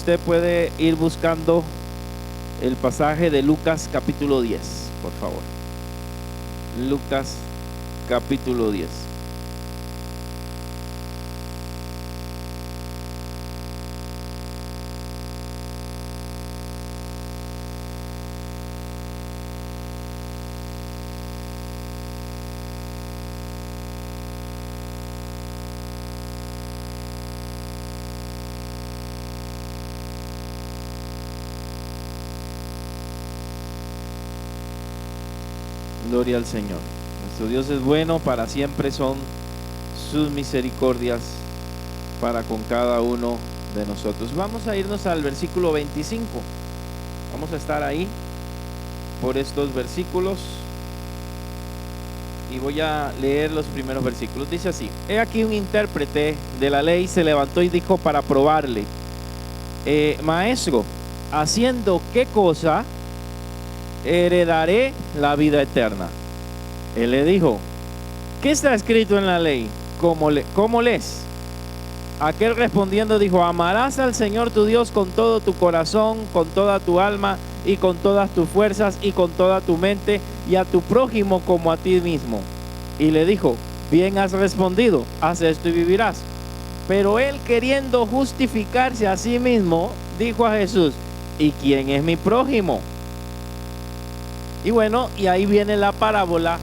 usted puede ir buscando el pasaje de Lucas capítulo 10, por favor. Lucas capítulo 10. Gloria al Señor. Nuestro Dios es bueno, para siempre son sus misericordias para con cada uno de nosotros. Vamos a irnos al versículo 25. Vamos a estar ahí por estos versículos y voy a leer los primeros versículos. Dice así: he aquí un intérprete de la ley se levantó y dijo para probarle: maestro, ¿haciendo qué cosa heredaré la vida eterna? Él le dijo: ¿qué está escrito en la ley? ¿Cómo lees? Aquel respondiendo dijo: amarás al Señor tu Dios con todo tu corazón, con toda tu alma y con todas tus fuerzas y con toda tu mente, y a tu prójimo como a ti mismo. Y le dijo: bien has respondido, haz esto y vivirás. Pero él, queriendo justificarse a sí mismo, dijo a Jesús: ¿y quién es mi prójimo? Y bueno, y ahí viene la parábola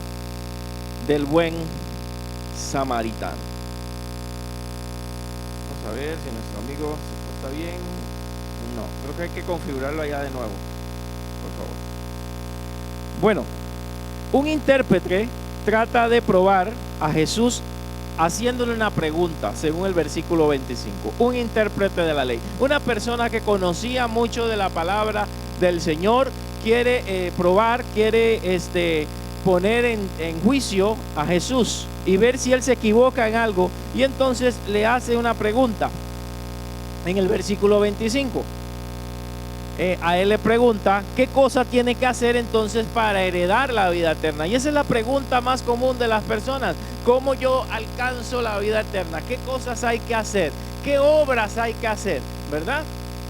del buen samaritano. Vamos a ver si nuestro amigo se porta bien. No, creo que hay que configurarlo allá de nuevo, por favor. Bueno, un intérprete trata de probar a Jesús haciéndole una pregunta, según el versículo 25. Un intérprete de la ley, una persona que conocía mucho de la palabra del Señor, quiere probar, quiere poner en juicio a Jesús y ver si él se equivoca en algo, y entonces le hace una pregunta en el versículo 25. A él le pregunta qué cosa tiene que hacer entonces para heredar la vida eterna, y esa es la pregunta más común de las personas: ¿cómo yo alcanzo la vida eterna? ¿Qué cosas hay que hacer? ¿Qué obras hay que hacer? ¿Verdad?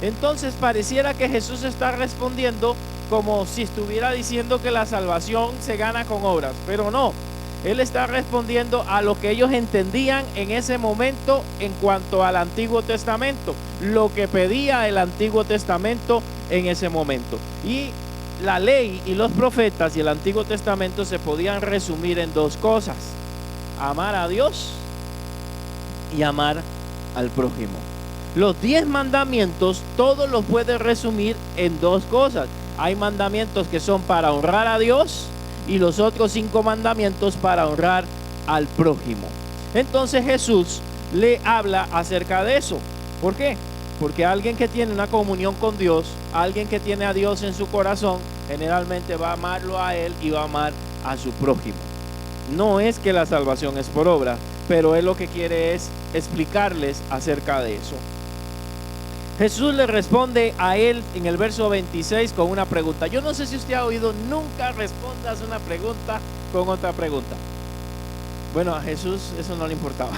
Entonces pareciera que Jesús está respondiendo como si estuviera diciendo que la salvación se gana con obras, pero no. Él está respondiendo a lo que ellos entendían en ese momento en cuanto al Antiguo Testamento, lo que pedía el Antiguo Testamento en ese momento. Y la ley y los profetas y el Antiguo Testamento se podían resumir en dos cosas: amar a Dios y amar al prójimo. Los 10 mandamientos todos los puede resumir en dos cosas. Hay mandamientos que son para honrar a Dios y los otros 5 mandamientos para honrar al prójimo. Entonces Jesús le habla acerca de eso. ¿Por qué? Porque alguien que tiene una comunión con Dios, alguien que tiene a Dios en su corazón, generalmente va a amarlo a Él y va a amar a su prójimo. No es que la salvación es por obra, pero Él lo que quiere es explicarles acerca de eso. Jesús le responde a él en el verso 26 con una pregunta. Yo no sé si usted ha oído: nunca respondas una pregunta con otra pregunta. Bueno, a Jesús eso no le importaba.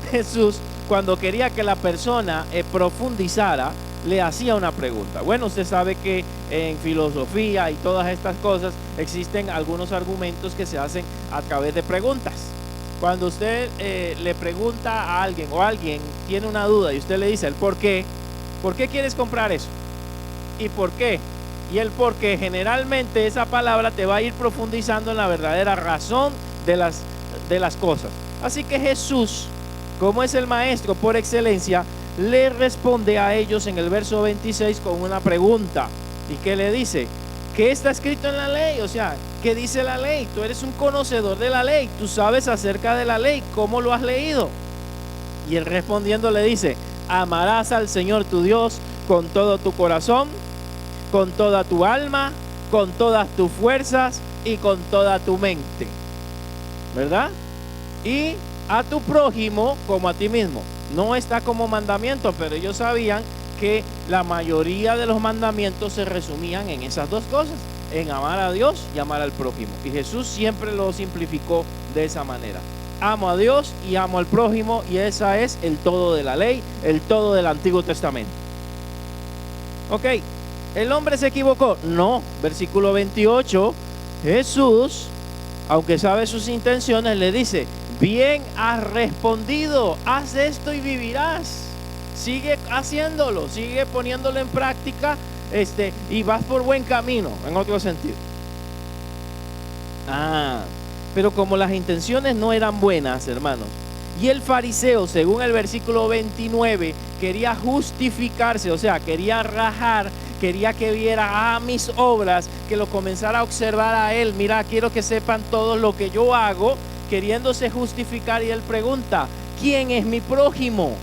Jesús, cuando quería que la persona profundizara, le hacía una pregunta. Bueno, usted sabe que en filosofía y todas estas cosas existen algunos argumentos que se hacen a través de preguntas. Cuando usted le pregunta a alguien, o alguien tiene una duda y usted le dice el por qué. ¿Por qué quieres comprar eso? ¿Y por qué? Y el por qué, generalmente esa palabra te va a ir profundizando en la verdadera razón de las cosas. Así que Jesús, como es el maestro por excelencia, le responde a ellos en el verso 26 con una pregunta. ¿Y qué le dice? ¿Qué está escrito en la ley? O sea, ¿qué dice la ley? Tú eres un conocedor de la ley, tú sabes acerca de la ley, ¿cómo lo has leído? Y él respondiendo le dice: amarás al Señor tu Dios con todo tu corazón, con toda tu alma, con todas tus fuerzas y con toda tu mente, ¿verdad? Y a tu prójimo como a ti mismo. No está como mandamiento, pero ellos sabían que la mayoría de los mandamientos se resumían en esas dos cosas: en amar a Dios y amar al prójimo. Y Jesús siempre lo simplificó de esa manera: amo a Dios y amo al prójimo, y esa es el todo de la ley, el todo del Antiguo Testamento. Ok, ¿el hombre se equivocó? No, versículo 28, Jesús, aunque sabe sus intenciones, le dice, bien has respondido, haz esto y vivirás. Sigue haciéndolo, sigue poniéndolo en práctica, y vas por buen camino, en otro sentido. Pero como las intenciones no eran buenas, hermanos, y el fariseo, según el versículo 29, quería justificarse, o sea, quería rajar, quería que viera mis obras, que lo comenzara a observar a él. Mira, quiero que sepan todo lo que yo hago, queriéndose justificar, y él pregunta, ¿quién es mi prójimo?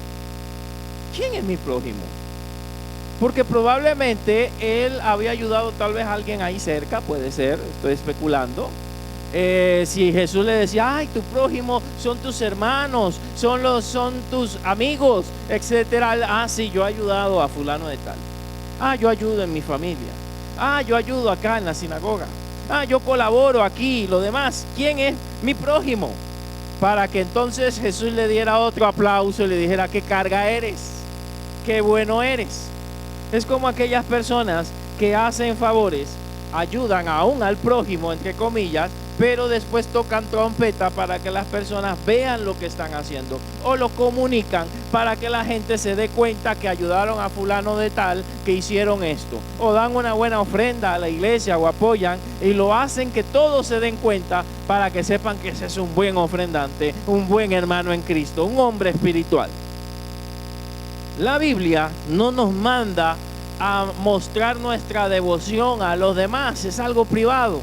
¿Quién es mi prójimo? Porque probablemente él había ayudado tal vez a alguien ahí cerca, puede ser, estoy especulando. Si Jesús le decía, ay, tu prójimo son tus hermanos, son tus amigos, etcétera. Sí, yo he ayudado a fulano de tal. Yo ayudo en mi familia. Yo ayudo acá en la sinagoga. Yo colaboro aquí, lo demás. ¿Quién es mi prójimo? Para que entonces Jesús le diera otro aplauso y le dijera, qué carga eres, qué bueno eres. Es como aquellas personas que hacen favores, ayudan aún al prójimo, entre comillas, pero después tocan trompeta para que las personas vean lo que están haciendo, o lo comunican para que la gente se dé cuenta que ayudaron a fulano de tal, que hicieron esto, o dan una buena ofrenda a la iglesia o apoyan, y lo hacen que todos se den cuenta para que sepan que ese es un buen ofrendante, un buen hermano en Cristo, un hombre espiritual. La Biblia no nos manda a mostrar nuestra devoción a los demás, es algo privado.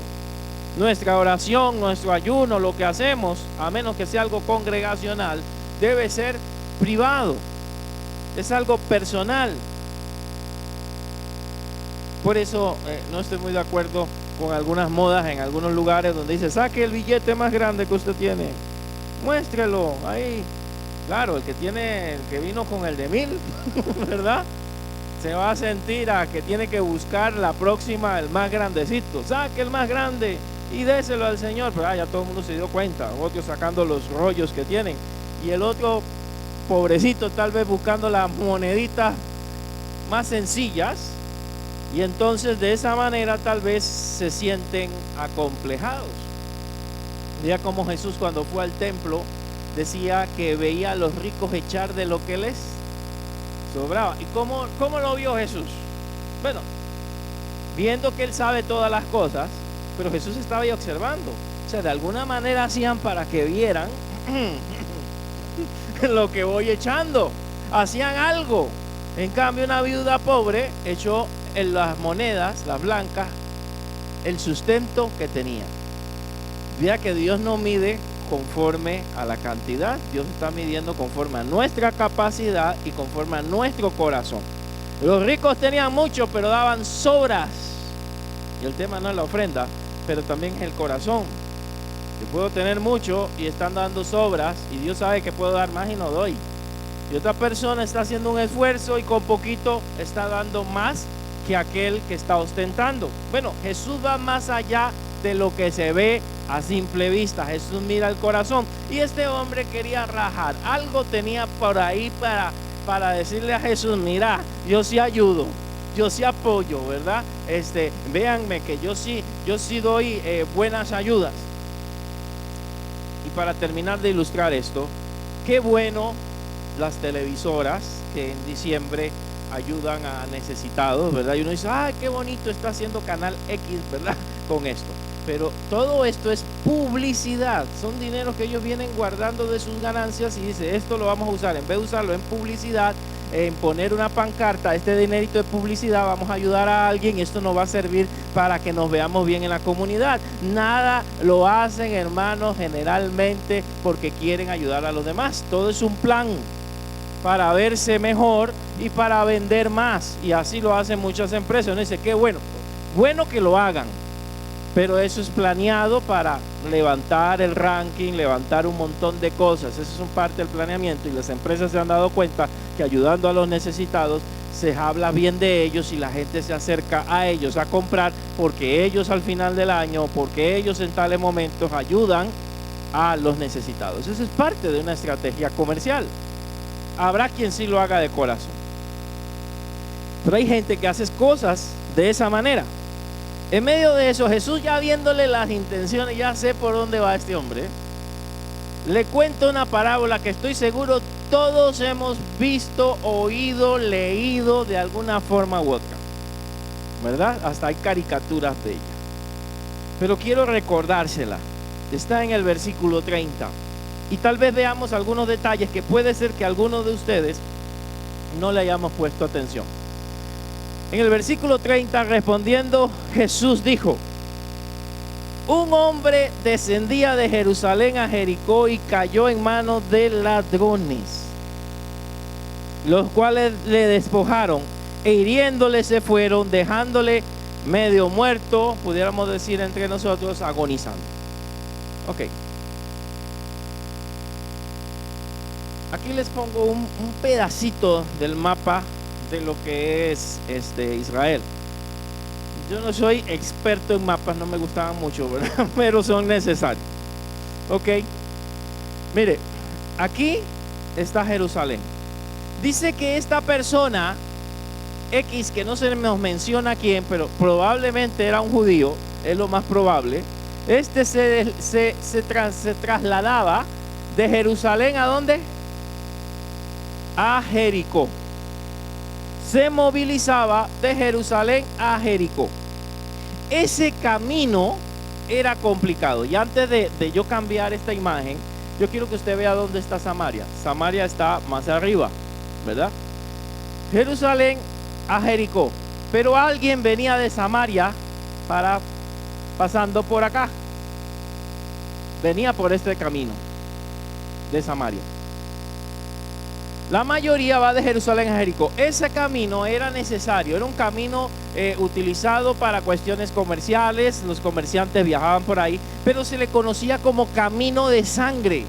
Nuestra oración, nuestro ayuno, lo que hacemos, a menos que sea algo congregacional, debe ser privado, es algo personal. Por eso no estoy muy de acuerdo con algunas modas en algunos lugares donde dice, saque el billete más grande que usted tiene, muéstrelo ahí. Claro, el que vino con el de 1000, ¿verdad? Se va a sentir a que tiene que buscar la próxima, el más grandecito. Saque el más grande y déselo al Señor. Pero ya todo el mundo se dio cuenta. Otros sacando los rollos que tienen. Y el otro, pobrecito, tal vez buscando las moneditas más sencillas. Y entonces de esa manera tal vez se sienten acomplejados. Mira como Jesús, cuando fue al templo, decía que veía a los ricos echar de lo que les sobraba. ¿Y cómo lo vio Jesús? Bueno, viendo que él sabe todas las cosas, pero Jesús estaba ahí observando. O sea, de alguna manera hacían para que vieran lo que voy echando. Hacían algo. En cambio, una viuda pobre echó en las monedas, las blancas, el sustento que tenía. Vea que Dios no mide conforme a la cantidad, Dios está midiendo conforme a nuestra capacidad y conforme a nuestro corazón. Los ricos tenían mucho, pero daban sobras. Y el tema no es la ofrenda, pero también es el corazón. Yo puedo tener mucho y están dando sobras, y Dios sabe que puedo dar más y no doy. Y otra persona está haciendo un esfuerzo y con poquito está dando más que aquel que está ostentando. Bueno, Jesús va más allá de lo que se ve a simple vista. Jesús mira el corazón, y este hombre quería rajar. Algo tenía por ahí para decirle a Jesús, mira, yo sí ayudo, yo sí apoyo, ¿verdad? Véanme que yo sí doy buenas ayudas. Y para terminar de ilustrar esto, qué bueno las televisoras que en diciembre ayudan a necesitados, ¿verdad? Y uno dice, qué bonito está haciendo Canal X, ¿verdad? Con esto. Pero todo esto es publicidad, son dineros que ellos vienen guardando de sus ganancias, y dice, esto lo vamos a usar, en vez de usarlo en publicidad, en poner una pancarta, este dinerito de publicidad, vamos a ayudar a alguien, y esto nos va a servir para que nos veamos bien en la comunidad. Nada lo hacen, hermanos, generalmente porque quieren ayudar a los demás. Todo es un plan para verse mejor y para vender más, y así lo hacen muchas empresas. Uno dice, qué bueno que lo hagan, pero eso es planeado para levantar el ranking, levantar un montón de cosas. Eso es un parte del planeamiento, y las empresas se han dado cuenta que ayudando a los necesitados se habla bien de ellos, y la gente se acerca a ellos a comprar, porque ellos al final del año, porque ellos en tales momentos ayudan a los necesitados. Eso es parte de una estrategia comercial. Habrá quien sí lo haga de corazón. Pero hay gente que hace cosas de esa manera. En medio de eso, Jesús, ya viéndole las intenciones, ya sé por dónde va este hombre, le cuenta una parábola que estoy seguro todos hemos visto, oído, leído de alguna forma u otra, ¿verdad? Hasta hay caricaturas de ella. Pero quiero recordársela. Está en el versículo 30. Y tal vez veamos algunos detalles que puede ser que algunos de ustedes no le hayamos puesto atención. En el versículo 30, respondiendo, Jesús dijo: un hombre descendía de Jerusalén a Jericó y cayó en manos de ladrones, los cuales le despojaron e hiriéndole se fueron, dejándole medio muerto, pudiéramos decir entre nosotros, agonizando. Ok. Aquí les pongo un pedacito del mapa de lo que es Israel. Yo no soy experto en mapas, no me gustaban mucho, ¿verdad? Pero son necesarios. Ok. Mire, aquí está Jerusalén. Dice que esta persona X, que no se nos menciona quién, pero probablemente era un judío, es lo más probable. Se trasladaba de Jerusalén ¿a dónde? A Jericó. Se movilizaba de Jerusalén a Jericó. Ese camino era complicado. Y antes de yo cambiar esta imagen, yo quiero que usted vea dónde está Samaria. Samaria está más arriba, ¿verdad? Jerusalén a Jericó. Pero alguien venía de Samaria pasando por acá. Venía por este camino de Samaria. La mayoría va de Jerusalén a Jericó. Ese camino era necesario, era un camino utilizado para cuestiones comerciales. Los comerciantes viajaban por ahí, pero se le conocía como camino de sangre.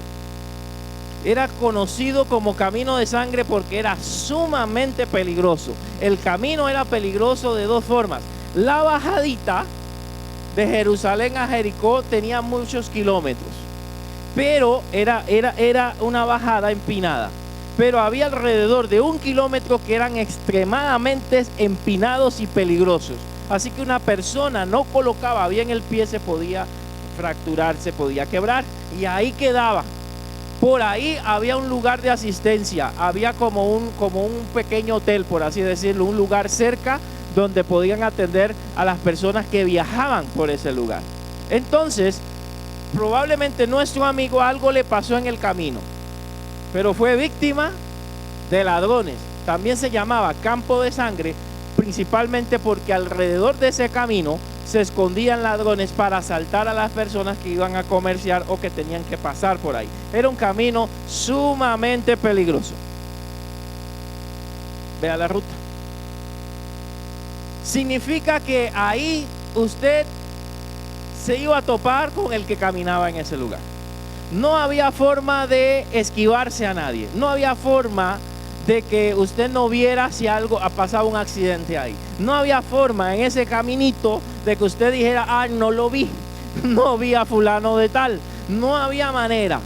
Era conocido como camino de sangre porque era sumamente peligroso. El camino era peligroso de dos formas. La bajadita de Jerusalén a Jericó tenía muchos kilómetros, pero era una bajada empinada. Pero había alrededor de 1 kilómetro que eran extremadamente empinados y peligrosos. Así que una persona no colocaba bien el pie, se podía fracturar, se podía quebrar, y ahí quedaba. Por ahí había un lugar de asistencia, había como un pequeño hotel, por así decirlo, un lugar cerca donde podían atender a las personas que viajaban por ese lugar. Entonces, probablemente nuestro amigo algo le pasó en el camino, pero fue víctima de ladrones. También se llamaba campo de sangre, principalmente porque alrededor de ese camino se escondían ladrones para asaltar a las personas que iban a comerciar o que tenían que pasar por ahí. Era un camino sumamente peligroso. Vea la ruta. Significa que ahí usted se iba a topar con el que caminaba en ese lugar. No había forma de esquivarse a nadie. No había forma de que usted no viera si algo ha pasado, un accidente ahí. No había forma en ese caminito de que usted dijera: ah, no lo vi, no vi a fulano de tal. No había manera.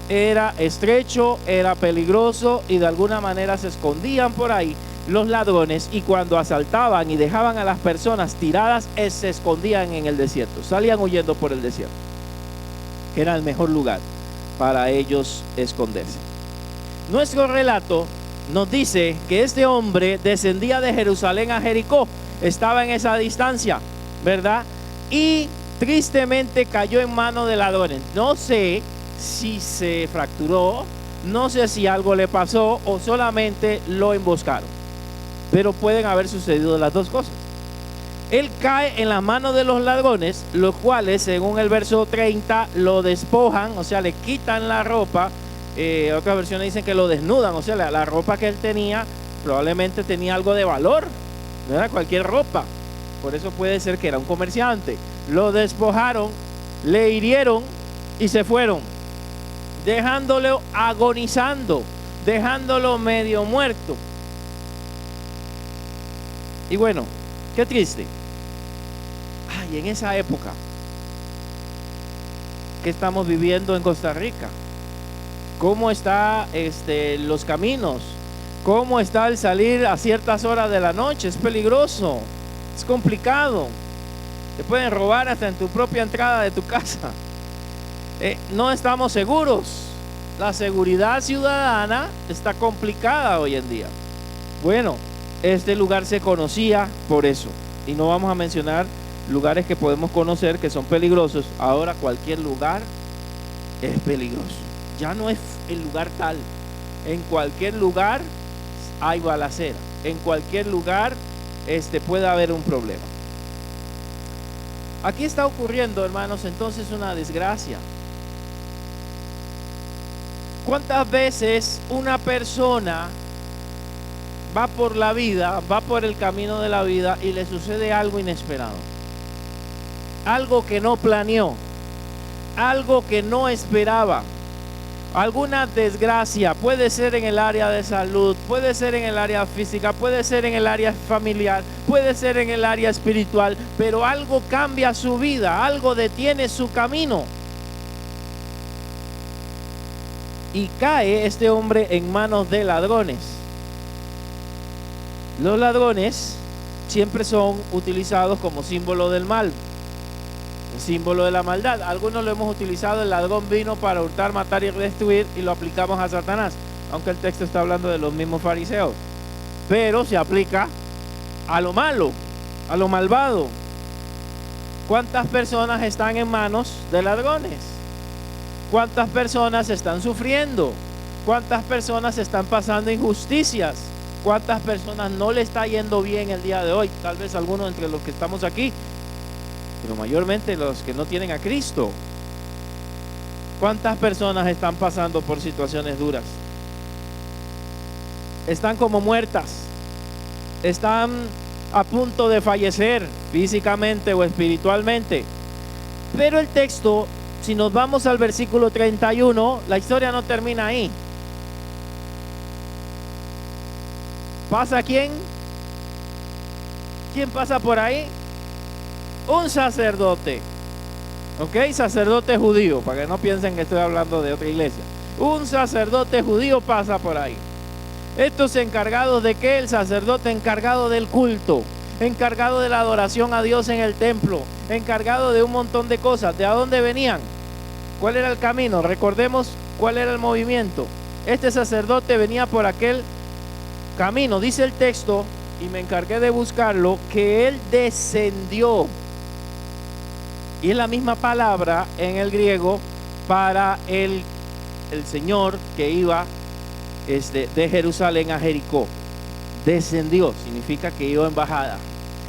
Era estrecho, era peligroso, y de alguna manera se escondían por ahí los ladrones, y cuando asaltaban y dejaban a las personas tiradas, se escondían en el desierto, salían huyendo por el desierto, que era el mejor lugar para ellos esconderse. Nuestro relato nos dice que este hombre descendía de Jerusalén a Jericó, estaba en esa distancia, ¿verdad? Y tristemente cayó en manos de ladrones. No sé si se fracturó, no sé si algo le pasó o solamente lo emboscaron, pero pueden haber sucedido las dos cosas. Él cae en las manos de los ladrones, los cuales, según el verso 30, lo despojan, o sea, le quitan la ropa. Otras versiones dicen que lo desnudan, o sea, la ropa que él tenía probablemente tenía algo de valor, no era cualquier ropa, por eso puede ser que era un comerciante. Lo despojaron, le hirieron y se fueron, dejándolo agonizando, dejándolo medio muerto. Y bueno, qué triste. Ay, en esa época que estamos viviendo en Costa Rica, ¿cómo están los caminos? ¿Cómo está el salir a ciertas horas de la noche? Es peligroso, es complicado. Te pueden robar hasta en tu propia entrada de tu casa. No estamos seguros. La seguridad ciudadana está complicada hoy en día. Bueno, este lugar se conocía por eso. Y no vamos a mencionar lugares que podemos conocer que son peligrosos. Ahora cualquier lugar es peligroso. Ya no es el lugar tal. En cualquier lugar hay balacera. En cualquier lugar puede haber un problema. Aquí está ocurriendo, hermanos, entonces una desgracia. ¿Cuántas veces una persona va por la vida, va por el camino de la vida y le sucede algo inesperado? Algo que no planeó, algo que no esperaba, alguna desgracia, puede ser en el área de salud, puede ser en el área física, puede ser en el área familiar, puede ser en el área espiritual, pero algo cambia su vida, algo detiene su camino. Y cae este hombre en manos de ladrones. Los ladrones siempre son utilizados como símbolo del mal, símbolo de la maldad. Algunos lo hemos utilizado, el ladrón vino para hurtar, matar y destruir, y lo aplicamos a Satanás, aunque el texto está hablando de los mismos fariseos, pero se aplica a lo malo, a lo malvado. ¿Cuántas personas están en manos de ladrones? ¿Cuántas personas están sufriendo? ¿Cuántas personas están pasando injusticias? ¿Cuántas personas no le está yendo bien el día de hoy? Tal vez algunos entre los que estamos aquí, pero mayormente los que no tienen a Cristo. ¿Cuántas personas están pasando por situaciones duras? Están como muertas, están a punto de fallecer físicamente o espiritualmente. Pero el texto, si nos vamos al versículo 31, la historia no termina ahí. ¿Pasa quién? ¿Quién pasa por ahí? Un sacerdote, ¿ok? Sacerdote judío, para que no piensen que estoy hablando de otra iglesia. Un sacerdote judío pasa por ahí. Estos encargados de qué? El sacerdote encargado del culto, encargado de la adoración a Dios en el templo, encargado de un montón de cosas. ¿De a dónde venían? ¿Cuál era el camino? Recordemos cuál era el movimiento. Este sacerdote venía por aquel camino, dice el texto, y me encargué de buscarlo, que él descendió. Y es la misma palabra en el griego para el Señor que iba de Jerusalén a Jericó. Descendió, significa que iba en bajada,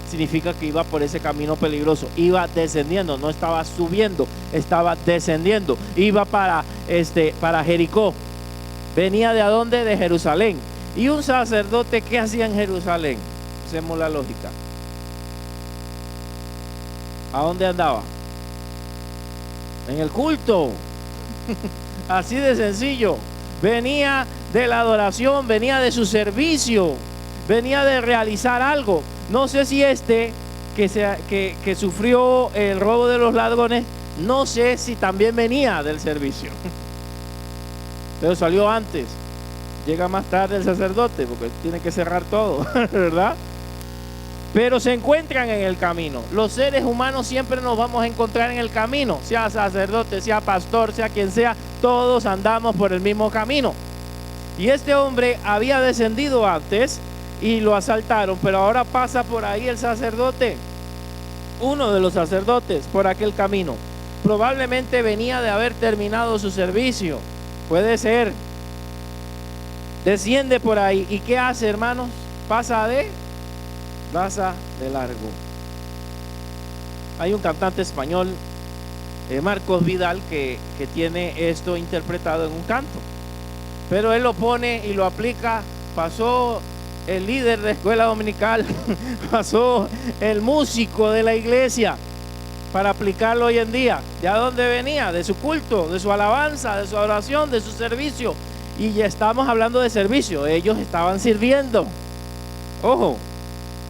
significa que iba por ese camino peligroso, iba descendiendo, no estaba subiendo, estaba descendiendo, iba para Jericó. Venía ¿de a dónde? De Jerusalén. Y un sacerdote, ¿qué hacía en Jerusalén? Hacemos la lógica. ¿A dónde andaba? En el culto. Así de sencillo. Venía de la adoración, venía de su servicio, venía de realizar algo. No sé si que sufrió el robo de los ladrones, no sé si también venía del servicio. Pero salió antes. Llega más tarde el sacerdote porque tiene que cerrar todo, ¿verdad? Pero se encuentran en el camino. Los seres humanos siempre nos vamos a encontrar en el camino, sea sacerdote, sea pastor, sea quien sea, todos andamos por el mismo camino. Y este hombre había descendido antes y lo asaltaron, pero ahora pasa por ahí el sacerdote, uno de los sacerdotes, por aquel camino. Probablemente venía de haber terminado su servicio, puede ser. Desciende por ahí. ¿Y qué hace, hermanos? Pasa de largo. Hay un cantante español, Marcos Vidal, que tiene esto interpretado en un canto, pero él lo pone y lo aplica. Pasó el líder de escuela dominical, pasó el músico de la iglesia, para aplicarlo hoy en día. ¿De a dónde venía? De su culto, de su alabanza, de su adoración, de su servicio. Y ya estamos hablando de servicio, ellos estaban sirviendo. Ojo,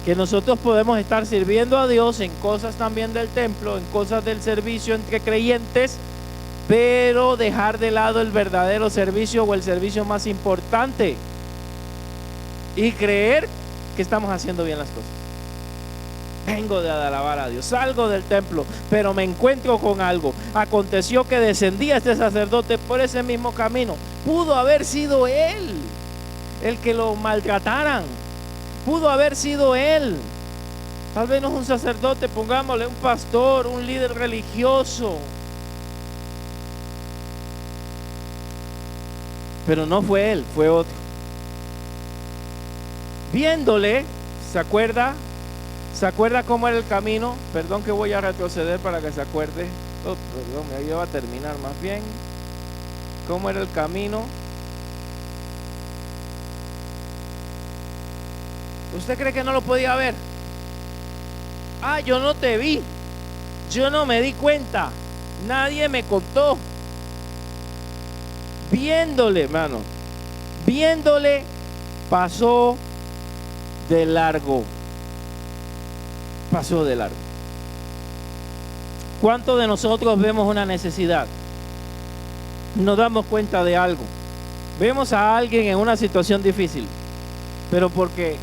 que nosotros podemos estar sirviendo a Dios en cosas también del templo, en cosas del servicio entre creyentes, pero dejar de lado el verdadero servicio o el servicio más importante. y creer que estamos haciendo bien las cosas. Vengo de alabar a Dios, salgo del templo, pero me encuentro con algo. Aconteció que descendía este sacerdote por ese mismo camino. Pudo haber sido él el que lo maltrataran. Pudo haber sido él. Tal vez no es un sacerdote, pongámosle un pastor, un líder religioso. Pero no fue él, fue otro. Viéndole, ¿se acuerda? ¿Se acuerda cómo era el camino? Perdón que voy a retroceder para que se acuerde. Oh, perdón, me iba a terminar más bien. ¿Cómo era el camino? ¿Usted cree que no lo podía ver? Ah, yo no te vi. Yo no me di cuenta. Nadie me contó. Viéndole, hermano. Viéndole, pasó de largo. Pasó de largo. ¿Cuántos de nosotros vemos una necesidad? Nos damos cuenta de algo. Vemos a alguien en una situación difícil, pero porque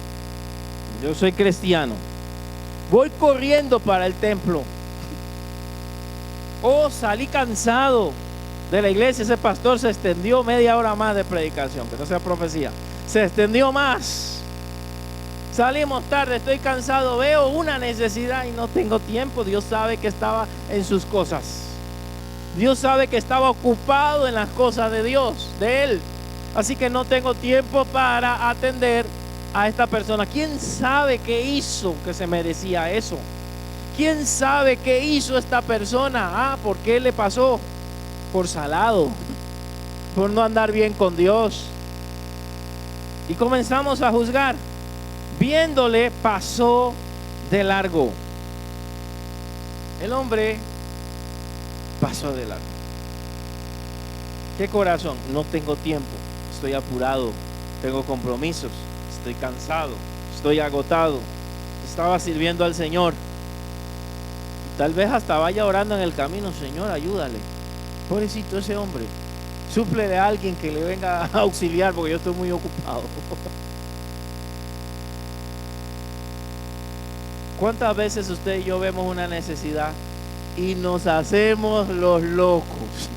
yo soy cristiano, voy corriendo para el templo. Oh, salí cansado de la iglesia. Ese pastor se extendió media hora más de predicación, que no sea profecía. Se extendió más. Salimos tarde, estoy cansado, veo una necesidad y no tengo tiempo. Dios sabe que estaba en sus cosas. Dios sabe que estaba ocupado en las cosas de Dios, de Él. Así que no tengo tiempo para atender a esta persona. ¿Quién sabe qué hizo que se merecía eso? ¿Quién sabe qué hizo esta persona? Ah, ¿por qué le pasó? Por salado, por no andar bien con Dios. Y comenzamos a juzgar. Viéndole, pasó de largo. El hombre pasó de largo. ¿Qué corazón? No tengo tiempo, estoy apurado, tengo compromisos, estoy cansado, estoy agotado. Estaba sirviendo al Señor. Y tal vez hasta vaya orando en el camino. Señor, ayúdale. Pobrecito ese hombre. Súplele a alguien que le venga a auxiliar porque yo estoy muy ocupado. ¿Cuántas veces usted y yo vemos una necesidad y nos hacemos los locos?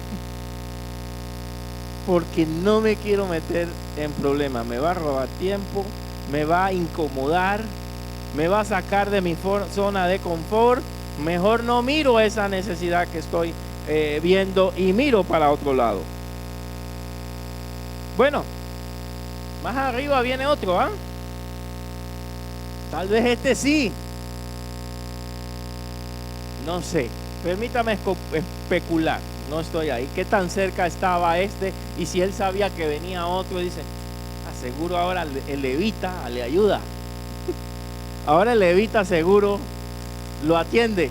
Porque no me quiero meter en problemas. Me va a robar tiempo, me va a incomodar, me va a sacar de mi zona de confort. Mejor no miro esa necesidad que estoy viendo y miro para otro lado. Bueno, más arriba viene otro, ¿ah? Tal vez este sí. No sé, permítame especular, no estoy ahí. ¿Qué tan cerca estaba este? Y si él sabía que venía otro, dice, seguro ahora el levita le ayuda. Ahora el levita seguro lo atiende.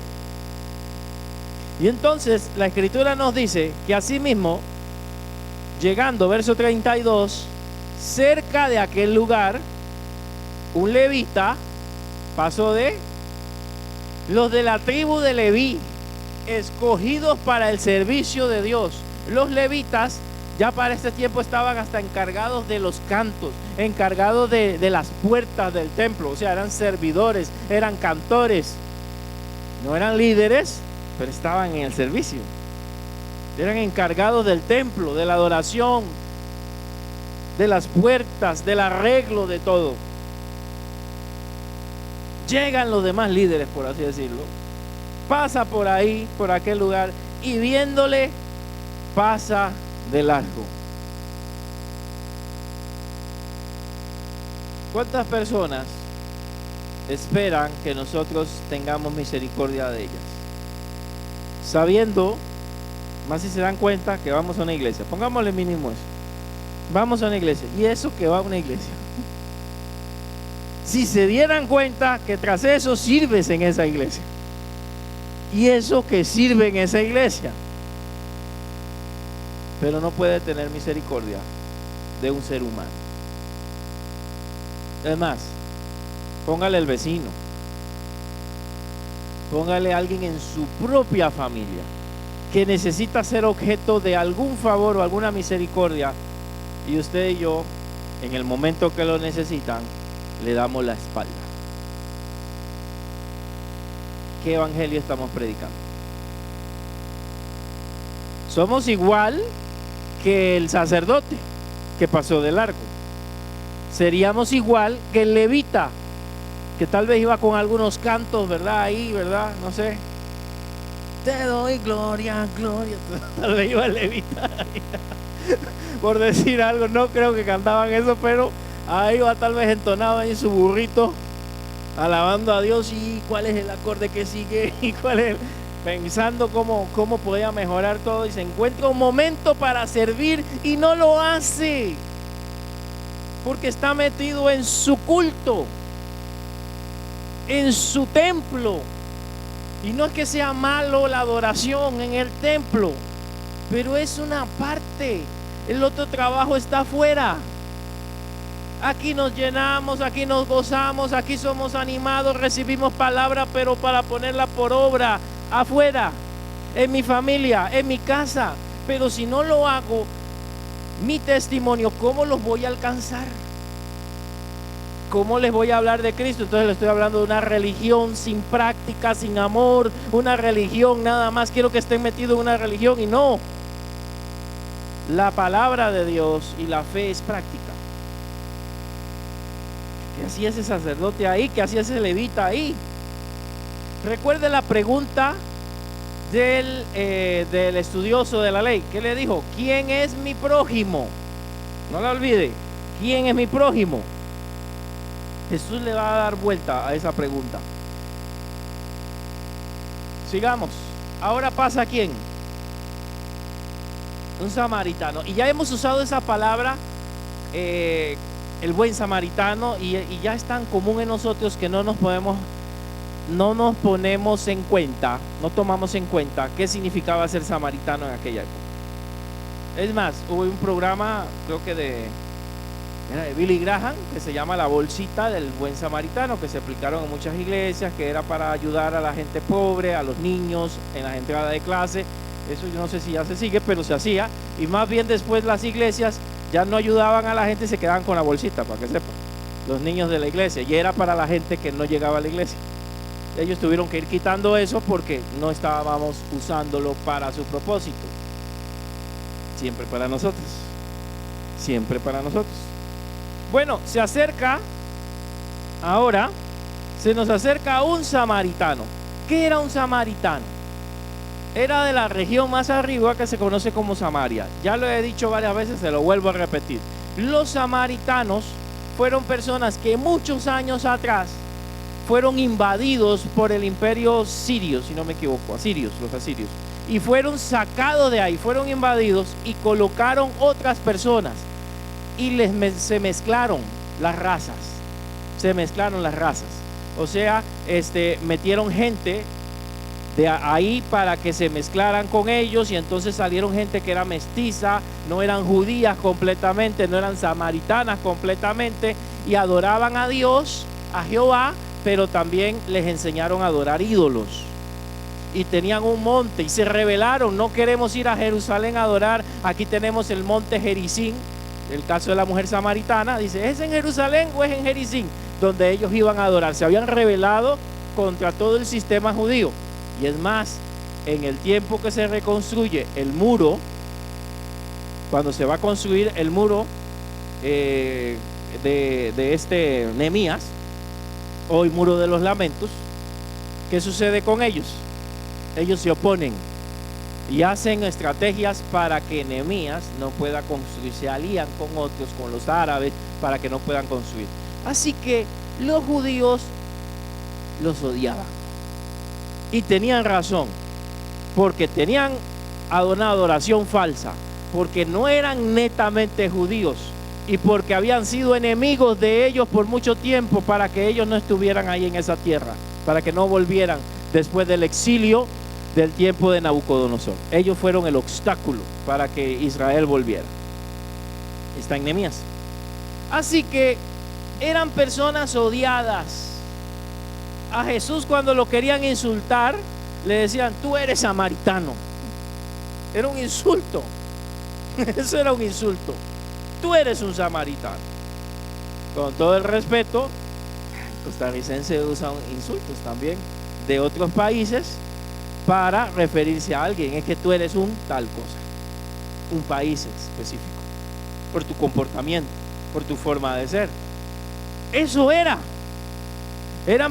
Y entonces la escritura nos dice que asimismo, llegando, verso 32, cerca de aquel lugar, un levita pasó de... Los de la tribu de Leví, escogidos para el servicio de Dios. Los levitas ya para este tiempo estaban hasta encargados de los cantos, encargados de las puertas del templo. O sea, eran servidores, eran cantores. No eran líderes, pero estaban en el servicio. Eran encargados del templo, de la adoración, de las puertas, del arreglo de todo. Llegan los demás líderes, por así decirlo. Pasa por ahí, por aquel lugar, y viéndole, pasa de largo. ¿Cuántas personas esperan que nosotros tengamos misericordia de ellas? Sabiendo, más si se dan cuenta que vamos a una iglesia. Pongámosle mínimo eso. Vamos a una iglesia. ¿Y eso que va a una iglesia? Si se dieran cuenta que tras eso sirves en esa iglesia. Y eso que sirve en esa iglesia. Pero no puede tener misericordia de un ser humano. Es más, póngale el vecino. Póngale a alguien en su propia familia que necesita ser objeto de algún favor o alguna misericordia. Y usted y yo en el momento que lo necesitan, le damos la espalda. ¿Qué evangelio estamos predicando? Somos igual que el sacerdote que pasó de largo. Seríamos igual que el levita, que tal vez iba con algunos cantos, ¿verdad? Ahí, ¿verdad? No sé. Te doy gloria, gloria. Tal vez iba el levita ahí. Por decir algo, no creo que cantaban eso, pero ahí va tal vez entonado en su burrito, alabando a Dios. Y cuál es el acorde que sigue, y cuál es, pensando cómo podía mejorar todo, y se encuentra un momento para servir y no lo hace, porque está metido en su culto, en su templo. Y no es que sea malo la adoración en el templo, pero es una parte. El otro trabajo está afuera. Aquí nos llenamos, aquí nos gozamos, aquí somos animados, recibimos palabra, pero para ponerla por obra afuera, en mi familia, en mi casa. Pero si no lo hago, mi testimonio, ¿cómo los voy a alcanzar? ¿Cómo les voy a hablar de Cristo? Entonces le estoy hablando de una religión sin práctica, sin amor, una religión nada más. Quiero que estén metidos en una religión, y no. La palabra de Dios y la fe es práctica. ¿Qué hacía ese sacerdote ahí? ¿Qué hacía ese levita ahí? Recuerde la pregunta del estudioso de la ley. ¿Qué le dijo? ¿Quién es mi prójimo? No la olvide. ¿Quién es mi prójimo? Jesús le va a dar vuelta a esa pregunta. Sigamos. Ahora pasa ¿quién? Un samaritano. Y ya hemos usado esa palabra, el buen samaritano, y ya es tan común en nosotros que no nos ponemos en cuenta, no tomamos en cuenta qué significaba ser samaritano en aquella época. Es más, hubo un programa, creo que de Billy Graham, que se llama La Bolsita del Buen Samaritano, que se aplicaron en muchas iglesias, que era para ayudar a la gente pobre, a los niños en la entrada de clase. Eso yo no sé si ya se sigue, pero se hacía. Y más bien después las iglesias ya no ayudaban a la gente, se quedaban con la bolsita, para que sepan, los niños de la iglesia, y era para la gente que no llegaba a la iglesia. Ellos tuvieron que ir quitando eso porque no estábamos usándolo para su propósito. Siempre para nosotros, siempre para nosotros. Bueno, se nos acerca un samaritano. ¿Qué era un samaritano? Era de la región más arriba, que se conoce como Samaria. Ya lo he dicho varias veces, se lo vuelvo a repetir. Los samaritanos fueron personas que muchos años atrás fueron invadidos por el imperio sirio, si no me equivoco, los asirios, y fueron sacados de ahí, fueron invadidos y colocaron otras personas, y se mezclaron las razas, o sea, metieron gente de ahí para que se mezclaran con ellos, y entonces salieron gente que era mestiza, no eran judías completamente, no eran samaritanas completamente, y adoraban a Dios, a Jehová, pero también les enseñaron a adorar ídolos. Y tenían un monte y se rebelaron: no queremos ir a Jerusalén a adorar, aquí tenemos el monte Gerizim. El caso de la mujer samaritana, dice, ¿es en Jerusalén o es en Gerizim? Donde ellos iban a adorar. Se habían rebelado contra todo el sistema judío. Y es más, en el tiempo que se reconstruye el muro, cuando se va a construir el muro de Nehemías, hoy muro de los lamentos, ¿qué sucede con ellos? Ellos se oponen y hacen estrategias para que Nehemías no pueda construir. Se alían con otros, con los árabes, para que no puedan construir. Así que los judíos los odiaban, y tenían razón, porque tenían una adoración falsa, porque no eran netamente judíos, y porque habían sido enemigos de ellos por mucho tiempo, para que ellos no estuvieran ahí en esa tierra, para que no volvieran después del exilio del tiempo de Nabucodonosor. Ellos fueron el obstáculo para que Israel volviera. Está en Nehemías. Así que eran personas odiadas. A Jesús, cuando lo querían insultar, le decían: tú eres samaritano. Era un insulto. Eso era un insulto. Tú eres un samaritano. con todo el respeto, costarricense usa insultos también de otros países para referirse a alguien. Es que tú eres un tal cosa, un país específico, por tu comportamiento, por tu forma de ser. Eso eran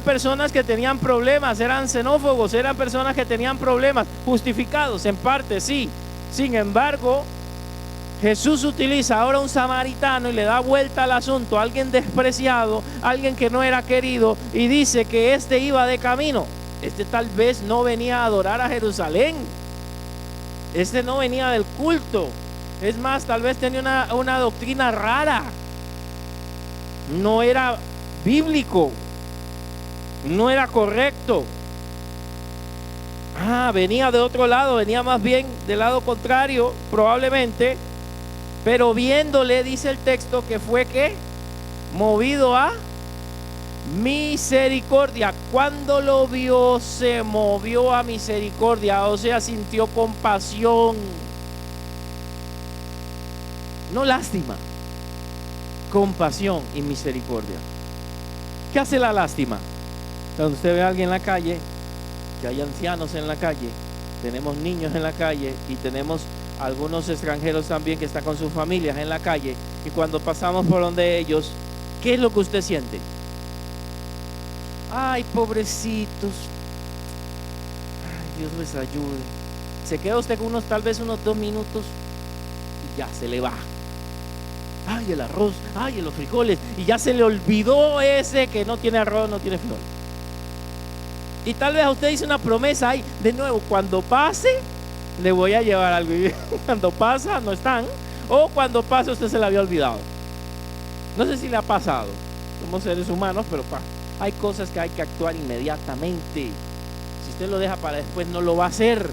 personas que tenían problemas, eran xenófobos, eran personas que tenían problemas, justificados en parte, sí. Sin embargo, Jesús utiliza ahora un samaritano y le da vuelta al asunto, a alguien despreciado, alguien que no era querido, y dice que este iba de camino. Este tal vez no venía a adorar a Jerusalén, este no venía del culto, es más, tal vez tenía una doctrina rara, no era bíblico, no era correcto. Venía de otro lado, venía más bien del lado contrario, probablemente. Pero viéndole, dice el texto, que fue que movido a misericordia. Cuando lo vio, se movió a misericordia, o sea, sintió compasión, no lástima, compasión y misericordia. ¿Qué hace la lástima? Cuando usted ve a alguien en la calle, que hay ancianos en la calle, tenemos niños en la calle y tenemos algunos extranjeros también que están con sus familias en la calle, y cuando pasamos por donde ellos, ¿qué es lo que usted siente? Ay, pobrecitos, ay, Dios les ayude. Se queda usted con tal vez unos 2 minutos y ya se le va. Ay, el arroz, ay, los frijoles, y ya se le olvidó ese que no tiene arroz, no tiene frijoles. Y tal vez a usted dice una promesa, ay, de nuevo, cuando pase le voy a llevar algo, y cuando pasa no están, o cuando pasa usted se la había olvidado. No sé si le ha pasado, somos seres humanos, pero hay cosas que hay que actuar inmediatamente. Si usted lo deja para después, no lo va a hacer.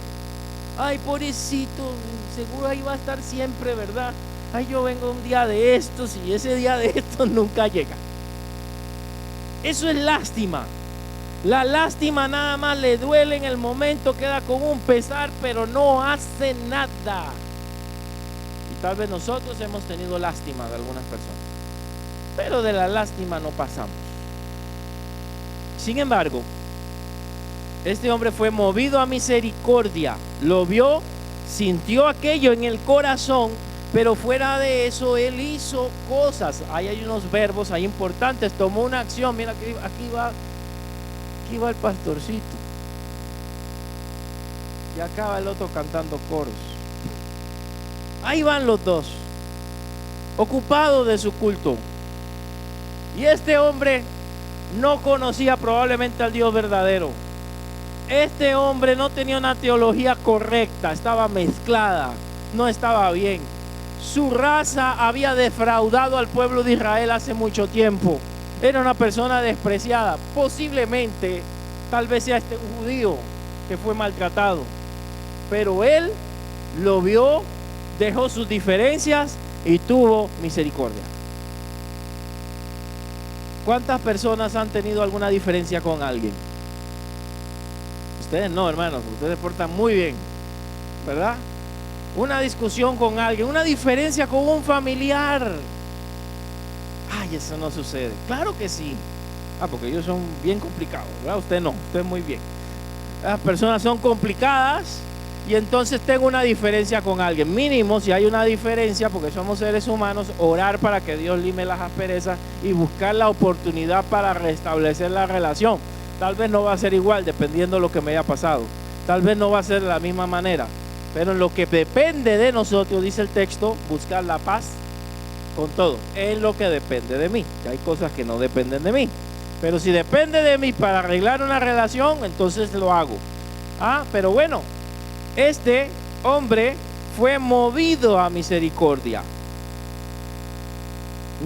Ay, pobrecito, seguro ahí va a estar siempre, ¿verdad? Ay, yo vengo un día de estos y ese día de estos nunca llega. Eso es lástima. La lástima nada más le duele en el momento, queda con un pesar, pero no hace nada. Y tal vez nosotros hemos tenido lástima de algunas personas, pero de la lástima no pasamos. Sin embargo, este hombre fue movido a misericordia, lo vio, sintió aquello en el corazón, pero fuera de eso él hizo cosas. Ahí hay unos verbos ahí importantes, tomó una acción. Mira, aquí va el pastorcito y acaba el otro cantando coros. Ahí van los dos, ocupados de su culto. Y este hombre no conocía probablemente al Dios verdadero. Este hombre no tenía una teología correcta, estaba mezclada, no estaba bien. Su raza había defraudado al pueblo de Israel hace mucho tiempo. Era una persona despreciada. Posiblemente, tal vez sea un judío que fue maltratado, pero él lo vio, dejó sus diferencias y tuvo misericordia. ¿Cuántas personas han tenido alguna diferencia con alguien? Ustedes no, hermanos, ustedes se portan muy bien, ¿verdad? Una discusión con alguien, una diferencia con un familiar. Ay, eso no sucede. Claro que sí. Porque ellos son bien complicados, ¿verdad? Usted no, usted muy bien. Las personas son complicadas y entonces tengo una diferencia con alguien. Mínimo, si hay una diferencia, porque somos seres humanos, orar para que Dios lime las asperezas y buscar la oportunidad para restablecer la relación. Tal vez no va a ser igual dependiendo de lo que me haya pasado. Tal vez no va a ser de la misma manera. Pero en lo que depende de nosotros, dice el texto, buscar la paz con todo. Es lo que depende de mí. Que hay cosas que no dependen de mí. Pero si depende de mí para arreglar una relación, entonces lo hago. Pero bueno, este hombre fue movido a misericordia.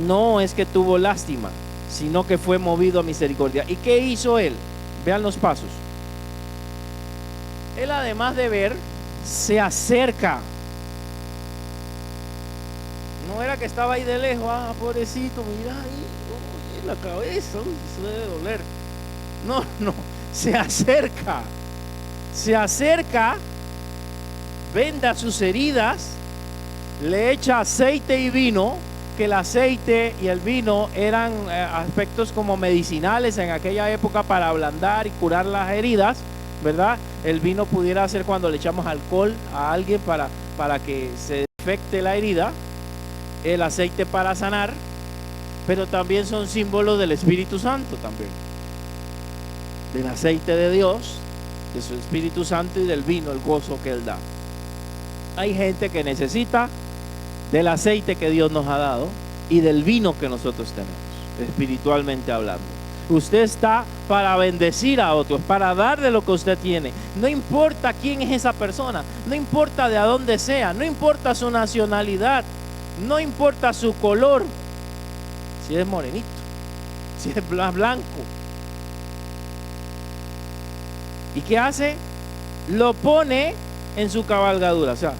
No es que tuvo lástima, sino que fue movido a misericordia. ¿Y qué hizo él? Vean los pasos. Él, además de ver, se acerca. No era que estaba ahí de lejos, pobrecito, mira ahí, la cabeza, eso debe doler. No, se acerca, venda sus heridas, le echa aceite y vino, que el aceite y el vino eran aspectos como medicinales en aquella época para ablandar y curar las heridas, ¿verdad? El vino pudiera ser cuando le echamos alcohol a alguien para que se desinfecte la herida, el aceite para sanar, pero también son símbolos del Espíritu Santo también, del aceite de Dios, de su Espíritu Santo y del vino, el gozo que Él da. Hay gente que necesita del aceite que Dios nos ha dado y del vino que nosotros tenemos, espiritualmente hablando. Usted está para bendecir a otros, para dar de lo que usted tiene. No importa quién es esa persona, no importa de a dónde sea, no importa su nacionalidad, no importa su color, si es morenito, si es blanco. ¿Y qué hace? Lo pone en su cabalgadura, o sea,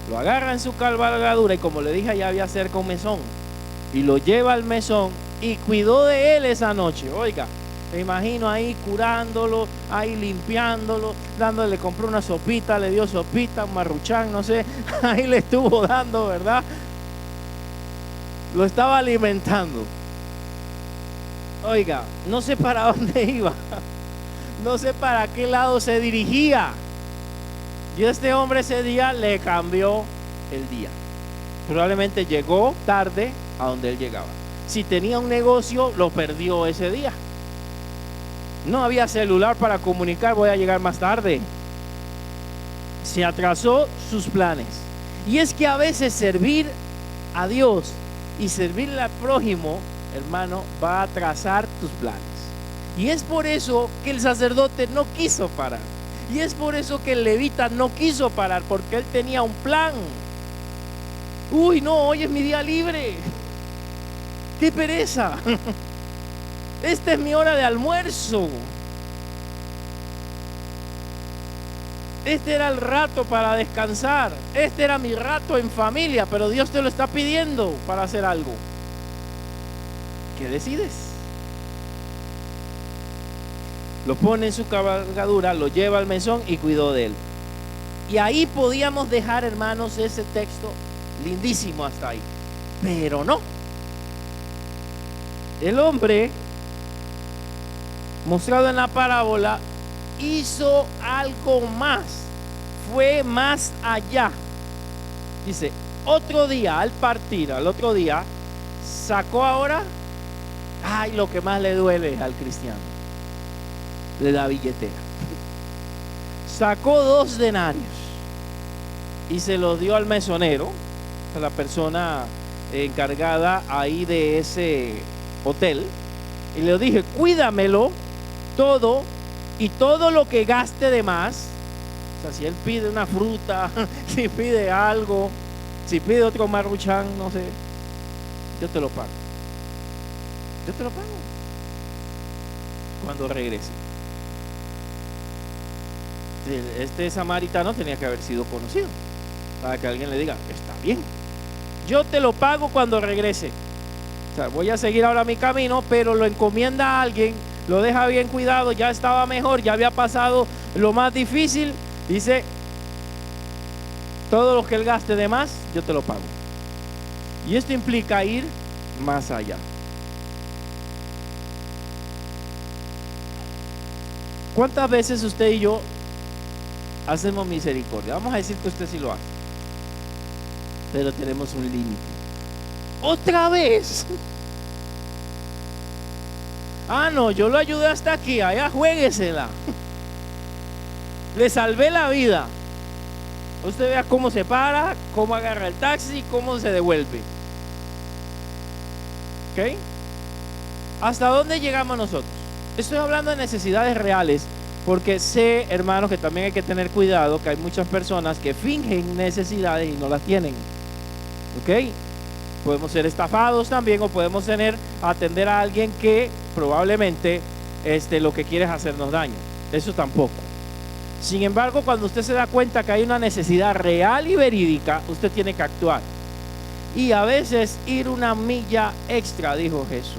lo agarra en su cabalgadura y como le dije, allá había cerca un mesón y lo lleva al mesón y cuidó de él esa noche. Oiga, me imagino ahí curándolo, ahí limpiándolo, dándole, compró una sopita, le dio sopita, un marruchán, no sé, ahí le estuvo dando, ¿verdad? Lo estaba alimentando. Oiga, no sé para dónde iba, no sé para qué lado se dirigía. Y este hombre ese día le cambió el día. Probablemente llegó tarde a donde él llegaba. Si tenía un negocio, lo perdió ese día. No había celular para comunicar, voy a llegar más tarde. Se atrasó sus planes. Y es que a veces servir a Dios y servirle al prójimo, hermano, va a atrasar tus planes. Y es por eso que el sacerdote no quiso parar. Y es por eso que el levita no quiso parar, porque él tenía un plan. Uy, no, hoy es mi día libre. ¡Qué pereza! Esta es mi hora de almuerzo. Este era el rato para descansar. Este era mi rato en familia, pero Dios te lo está pidiendo para hacer algo. ¿Qué decides? Lo pone en su cabalgadura, lo lleva al mesón y cuidó de él. Y ahí podíamos dejar, hermanos, ese texto lindísimo hasta ahí. Pero no. El hombre, mostrado en la parábola, hizo algo más. Fue más allá. Dice, otro día, al partir, al otro día, sacó ahora, ay, lo que más le duele al cristiano, de la billetera. Sacó 2 denarios y se los dio al mesonero, a la persona encargada ahí de ese hotel, y le dije, cuídamelo todo y todo lo que gaste de más. O sea, si él pide una fruta, si pide algo, si pide otro marruchán, no sé, yo te lo pago. Yo te lo pago cuando regrese. Este samaritano tenía que haber sido conocido para que alguien le diga, está bien, yo te lo pago cuando regrese. O sea, voy a seguir ahora mi camino, pero lo encomienda a alguien, lo deja bien cuidado, ya estaba mejor, ya había pasado lo más difícil. Dice, todo lo que él gaste de más, yo te lo pago. Y esto implica ir más allá. ¿Cuántas veces usted y yo hacemos misericordia? Vamos a decir que usted sí lo hace, pero tenemos un límite. ¡Otra vez! Ah, no, yo lo ayudé hasta aquí, allá juéguesela. Le salvé la vida. Usted vea cómo se para, cómo agarra el taxi, cómo se devuelve. ¿Ok? ¿Hasta dónde llegamos nosotros? Estoy hablando de necesidades reales, porque sé, hermanos, que también hay que tener cuidado, que hay muchas personas que fingen necesidades y no las tienen. ¿Ok? Podemos ser estafados también, o podemos atender a alguien que probablemente lo que quiere es hacernos daño. Eso tampoco. Sin embargo, cuando usted se da cuenta que hay una necesidad real y verídica, usted tiene que actuar. Y a veces ir una milla extra, dijo Jesús.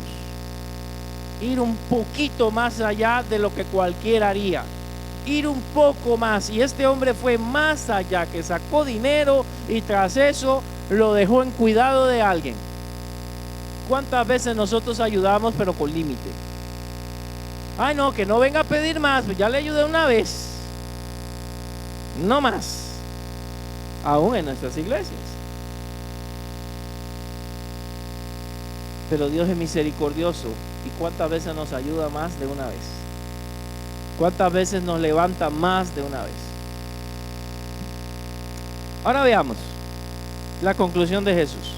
Ir un poquito más allá de lo que cualquiera haría. Ir un poco más. Y este hombre fue más allá, que sacó dinero y tras eso lo dejó en cuidado de alguien. cuántas veces nosotros ayudamos pero con límite. Ay, no, que no venga a pedir más, pues ya le ayudé una vez. No más. Aún en nuestras iglesias. Pero Dios es misericordioso. ¿Y cuántas veces nos ayuda más de una vez? ¿Cuántas veces nos levanta más de una vez? Ahora veamos la conclusión de Jesús,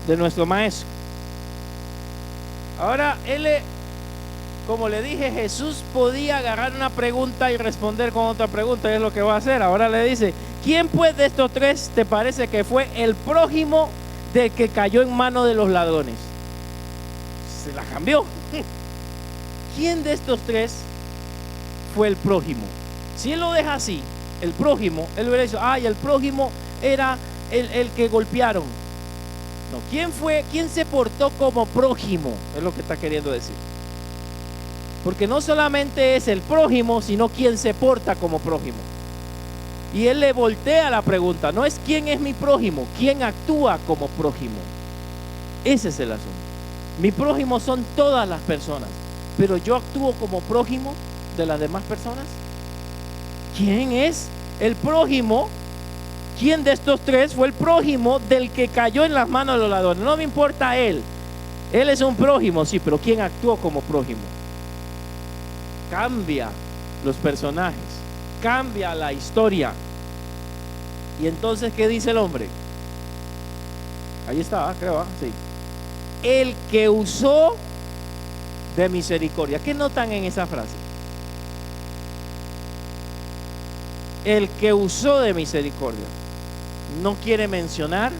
de nuestro maestro. Ahora como le dije, Jesús podía agarrar una pregunta y responder con otra pregunta, y es lo que va a hacer. Ahora le dice: ¿quién pues de estos tres te parece que fue el prójimo del que cayó en manos de los ladrones? Se la cambió. ¿Quién de estos tres fue el prójimo? Si él lo deja así, el prójimo, él hubiera dicho: ay, el prójimo era el que golpearon. No, ¿quién se portó como prójimo? Es lo que está queriendo decir. Porque no solamente es el prójimo, sino quién se porta como prójimo. Y él le voltea la pregunta: no es quién es mi prójimo, quién actúa como prójimo. Ese es el asunto. Mi prójimo son todas las personas, pero yo actúo como prójimo de las demás personas. ¿Quién es el prójimo? ¿Quién de estos tres fue el prójimo del que cayó en las manos de los ladrones? No me importa él es un prójimo, sí, pero ¿quién actuó como prójimo? Cambia los personajes, cambia la historia. Y entonces, ¿qué dice el hombre? Ahí está, creo, sí. El que usó de misericordia. ¿Qué notan en esa frase? El que usó de misericordia. No quiere mencionar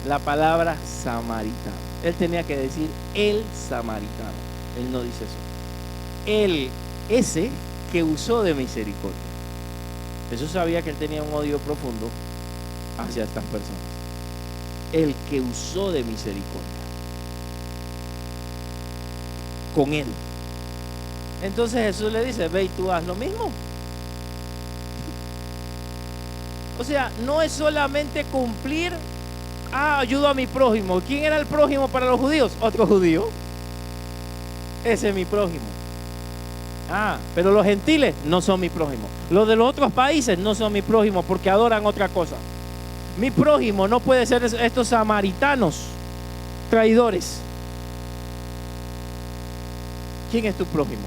la palabra samaritano. Él tenía que decir el samaritano. Él no dice eso. Ese que usó de misericordia. Jesús sabía que él tenía un odio profundo hacia estas personas. El que usó de misericordia con él. Entonces Jesús le dice: ve y tú haz lo mismo. O sea, no es solamente cumplir: ayudo a mi prójimo. ¿Quién era el prójimo para los judíos? Otro judío. Ese es mi prójimo. Pero los gentiles no son mi prójimo. Los de los otros países no son mi prójimo porque adoran otra cosa. Mi prójimo no puede ser estos samaritanos traidores. ¿Quién es tu prójimo?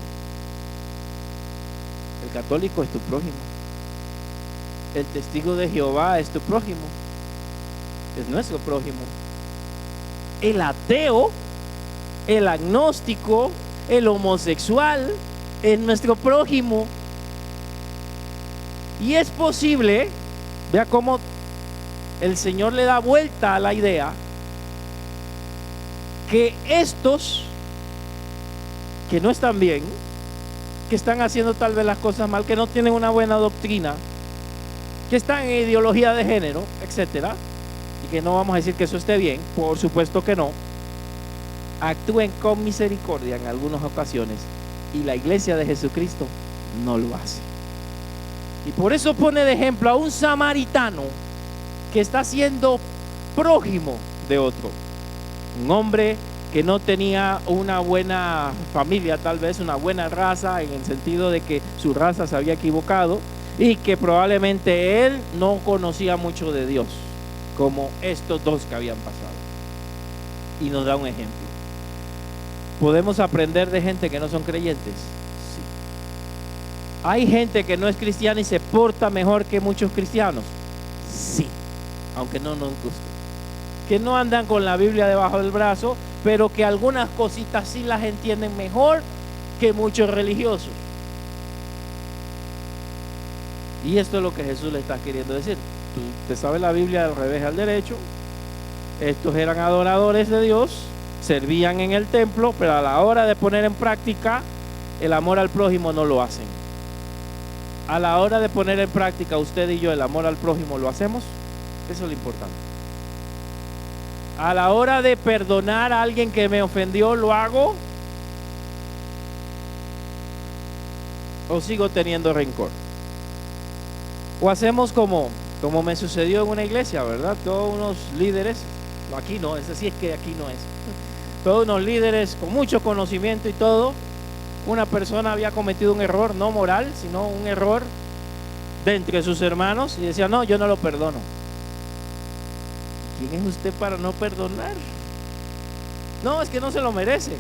El católico es tu prójimo. El testigo de Jehová es tu prójimo. Es nuestro prójimo. El ateo, el agnóstico, el homosexual es nuestro prójimo. Y es posible, vea cómo el Señor le da vuelta a la idea, que estos que no están bien, que están haciendo tal vez las cosas mal, que no tienen una buena doctrina, que están en ideología de género, etcétera, y que no vamos a decir que eso esté bien, por supuesto que no, actúen con misericordia en algunas ocasiones, y la iglesia de Jesucristo no lo hace. Y por eso pone de ejemplo a un samaritano que está siendo prójimo de otro, un hombre que no tenía una buena familia, tal vez una buena raza, en el sentido de que su raza se había equivocado y que probablemente él no conocía mucho de Dios, como estos dos que habían pasado. Y nos da un ejemplo. ¿Podemos aprender de gente que no son creyentes? Sí. ¿Hay gente que no es cristiana y se porta mejor que muchos cristianos? Sí, aunque no nos guste. Que no andan con la Biblia debajo del brazo, pero que algunas cositas sí las entienden mejor que muchos religiosos. Y esto es lo que Jesús le está queriendo decir. Tú te sabes la Biblia del revés al derecho. Estos eran adoradores de Dios, servían en el templo, pero a la hora de poner en práctica el amor al prójimo no lo hacen. A la hora de poner en práctica usted y yo el amor al prójimo, ¿lo hacemos? Eso es lo importante. A la hora de perdonar a alguien que me ofendió, ¿lo hago? ¿O sigo teniendo rencor? ¿O hacemos como me sucedió en una iglesia, verdad? Todos unos líderes, no, aquí no, es así, es que aquí no es. todos unos líderes con mucho conocimiento y todo. Una persona había cometido un error, no moral, sino un error de entre sus hermanos, y decía, no, yo no lo perdono. ¿Quién es usted para no perdonar? No, es que no se lo merece.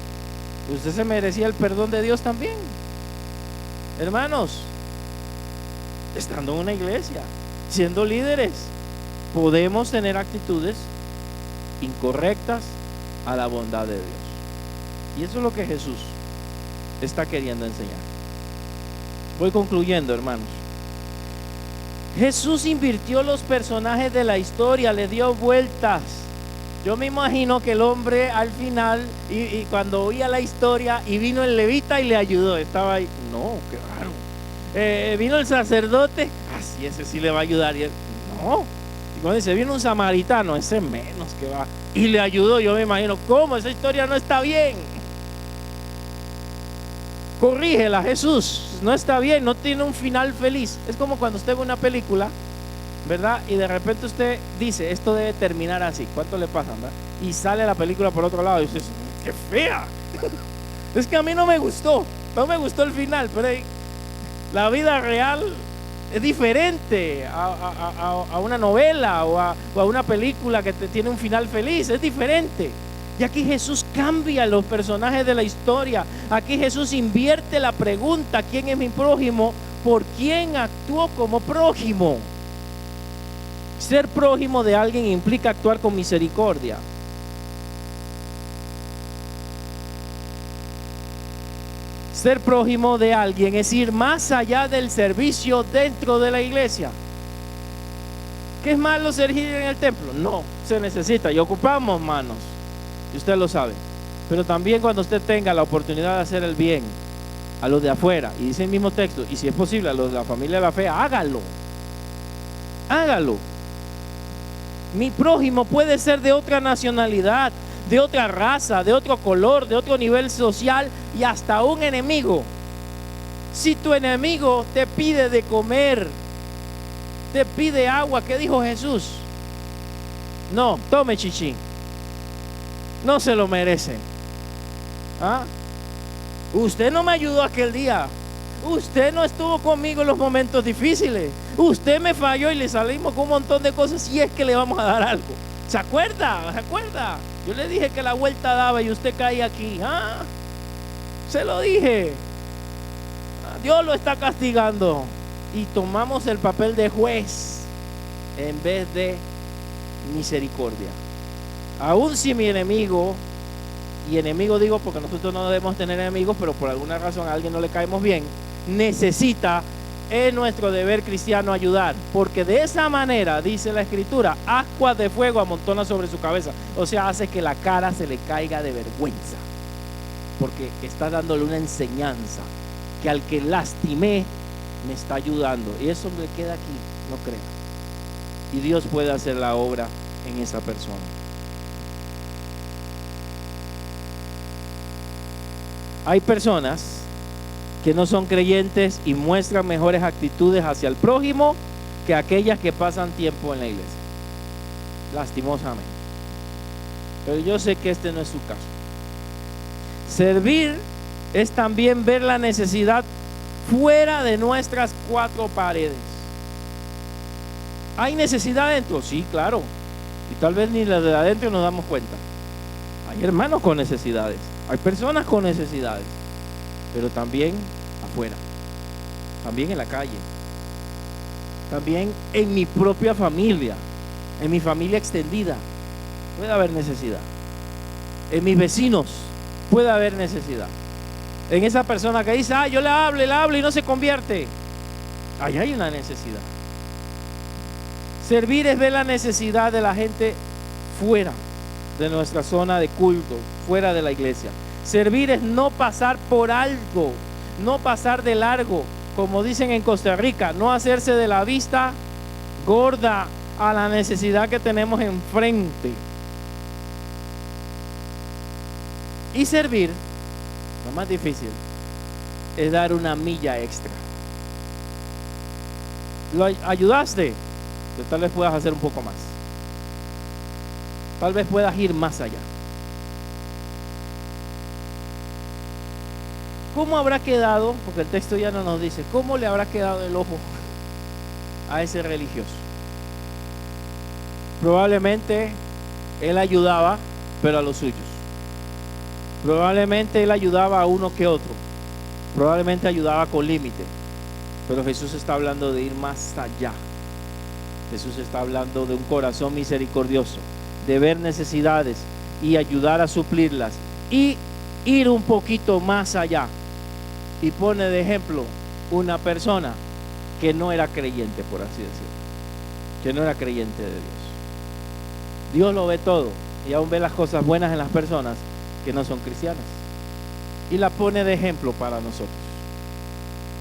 Usted se merecía el perdón de Dios también. Hermanos, estando en una iglesia, siendo líderes, podemos tener actitudes incorrectas a la bondad de Dios. Y eso es lo que Jesús está queriendo enseñar. Voy concluyendo, hermanos. Jesús invirtió los personajes de la historia, le dio vueltas. Yo me imagino que el hombre al final, y cuando oía la historia, y vino el levita y le ayudó, estaba ahí, no, qué raro. Vino el sacerdote, así ese sí le va a ayudar. Y él, no. Y cuando dice, vino un samaritano, ese menos que va, y le ayudó. Yo me imagino, ¿cómo? Esa historia no está bien. Corrígela, Jesús, no está bien, no tiene un final feliz. Es como cuando usted ve una película, ¿verdad? Y de repente usted dice, esto debe terminar así. ¿Cuánto le pasa, verdad? Y sale la película por otro lado y usted dice, ¡qué fea! Es que a mí no me gustó el final, pero la vida real es diferente a una novela o a una película que tiene un final feliz, es diferente. Y aquí Jesús cambia los personajes de la historia. Aquí Jesús invierte la pregunta, ¿quién es mi prójimo? ¿Por quién actuó como prójimo? Ser prójimo de alguien implica actuar con misericordia. Ser prójimo de alguien es ir más allá del servicio dentro de la iglesia. ¿Qué es malo servir en el templo? No, se necesita y ocupamos manos. Y usted lo sabe. Pero también cuando usted tenga la oportunidad de hacer el bien a los de afuera, y dice el mismo texto, y si es posible a los de la familia de la fe, hágalo. Hágalo. Mi prójimo puede ser de otra nacionalidad, de otra raza, de otro color, de otro nivel social y hasta un enemigo. Si tu enemigo te pide de comer, te pide agua, ¿qué dijo Jesús? No, tome chichín. No se lo merece. ¿Ah? Usted no me ayudó aquel día. Usted no estuvo conmigo en los momentos difíciles. Usted me falló y le salimos con un montón de cosas y es que le vamos a dar algo. ¿Se acuerda? ¿Se acuerda? Yo le dije que la vuelta daba y usted caía aquí. ¿Ah? Se lo dije. Dios lo está castigando. Y tomamos el papel de juez en vez de misericordia. Aún si mi enemigo, y enemigo digo porque nosotros no debemos tener enemigos, pero por alguna razón a alguien no le caemos bien, necesita, es nuestro deber cristiano ayudar, porque de esa manera, dice la escritura, ascuas de fuego amontona sobre su cabeza, o sea, hace que la cara se le caiga de vergüenza, porque está dándole una enseñanza, que al que lastimé me está ayudando, y eso me queda aquí, no crea, y Dios puede hacer la obra en esa persona. Hay personas que no son creyentes y muestran mejores actitudes hacia el prójimo que aquellas que pasan tiempo en la iglesia, lastimosamente. Pero yo sé que este no es su caso. Servir es también ver la necesidad fuera de nuestras cuatro paredes. ¿Hay necesidad adentro? Sí, claro. Y tal vez ni la de adentro nos damos cuenta. Hay hermanos con necesidades. Hay personas con necesidades, pero también afuera, también en la calle, también en mi propia familia, en mi familia extendida, puede haber necesidad. En mis vecinos puede haber necesidad. En esa persona que dice, yo le hablo y no se convierte. Ahí hay una necesidad. Servir es ver la necesidad de la gente fuera de nuestra zona de culto, fuera de la iglesia. Servir es no pasar por algo, no pasar de largo, como dicen en Costa Rica, no hacerse de la vista gorda a la necesidad que tenemos enfrente. Y servir, lo más difícil, es dar una milla extra. Lo ayudaste, pero tal vez puedas hacer un poco más. Tal vez puedas ir más allá. ¿cómo habrá quedado? Porque el texto ya no nos dice, ¿cómo le habrá quedado el ojo a ese religioso? Probablemente él ayudaba, pero a los suyos. Probablemente él ayudaba a uno que otro. Probablemente ayudaba con límite. Pero Jesús está hablando de ir más allá. Jesús está hablando de un corazón misericordioso, de ver necesidades y ayudar a suplirlas y ir un poquito más allá. Y pone de ejemplo una persona que no era creyente, por así decirlo, que no era creyente de Dios. Dios lo ve todo y aún ve las cosas buenas en las personas que no son cristianas y la pone de ejemplo para nosotros.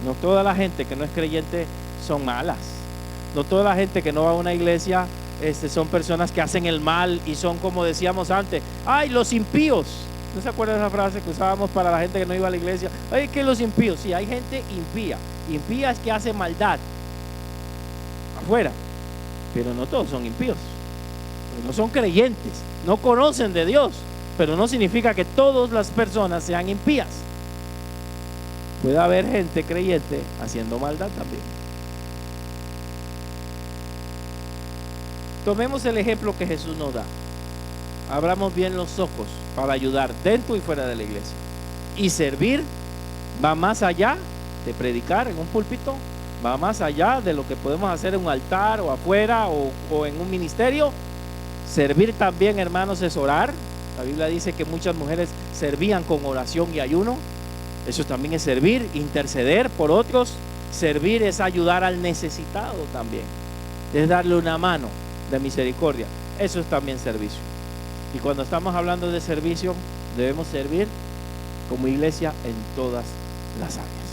No toda la gente que no es creyente son malas. No toda la gente que no va a una iglesia son personas que hacen el mal y son, como decíamos antes, ¡ay, los impíos! ¿No se acuerdan de esa frase que usábamos para la gente que no iba a la iglesia? ¡Ay, que los impíos! Sí, hay gente impía. Impía es que hace maldad afuera, pero no todos son impíos. No son creyentes, no conocen de Dios, pero no significa que todas las personas sean impías. Puede haber gente creyente haciendo maldad también. Tomemos el ejemplo que Jesús nos da. Abramos bien los ojos para ayudar dentro y fuera de la iglesia. Y servir va más allá de predicar en un púlpito, va más allá de lo que podemos hacer en un altar o afuera o en un ministerio. Servir también, hermanos, es orar. La Biblia dice que muchas mujeres servían con oración y ayuno. Eso también es servir, interceder por otros. Servir es ayudar al necesitado también. Es darle una mano de misericordia. Eso es también servicio. Y cuando estamos hablando de servicio, debemos servir como iglesia en todas las áreas.